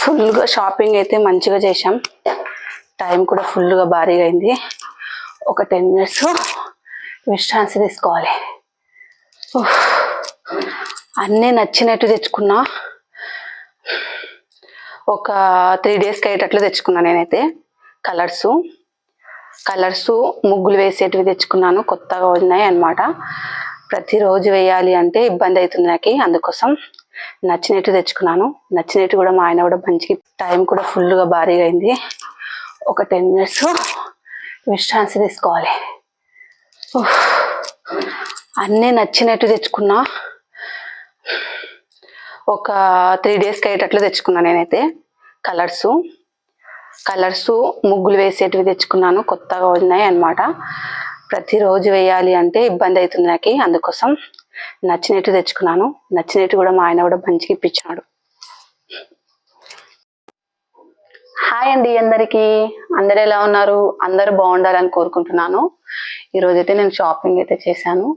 ఫుల్గా షాపింగ్ అయితే మంచిగా చేసాం. టైం కూడా ఫుల్గా భారీగా అయింది. ఒక 10 minutes విశ్రాంతి తీసుకోవాలి. అన్నీ నచ్చినట్టు తెచ్చుకున్నా. ఒక 3 daysకి అయ్యేటట్లు తెచ్చుకున్నా. నేనైతే కలర్స్ ముగ్గులు వేసేటివి తెచ్చుకున్నాను. కొత్తగా ఉన్నాయి అన్నమాట. ప్రతిరోజు వేయాలి అంటే ఇబ్బంది అవుతుంది నాకు. అందుకోసం నచ్చినట్టు తెచ్చుకున్నాను. నచ్చినట్టు కూడా మా ఆయన కూడా మంచిగా. టైం కూడా ఫుల్గా భారీగా అయింది. ఒక 10 minutes విశ్రాంతి తీసుకోవాలి. అన్నీ నచ్చినట్టు తెచ్చుకున్నా. ఒక 3 daysకి అయ్యేటట్లు తెచ్చుకున్నా. నేనైతే కలర్స్ ముగ్గులు వేసేటివి తెచ్చుకున్నాను. కొత్తగా ఉన్నాయి అన్నమాట. ప్రతిరోజు వేయాలి అంటే ఇబ్బంది అవుతుంది నాకు. అందుకోసం నచ్చినట్టు తెచ్చుకున్నాను. నచ్చినట్టు కూడా మా ఆయన కూడా మంచిగా ఇప్పించాడు. హాయ్ అండి అందరికీ. అందరు ఎలా ఉన్నారు? అందరూ బాగుండాలని కోరుకుంటున్నాను. ఈరోజైతే నేను షాపింగ్ అయితే చేశాను.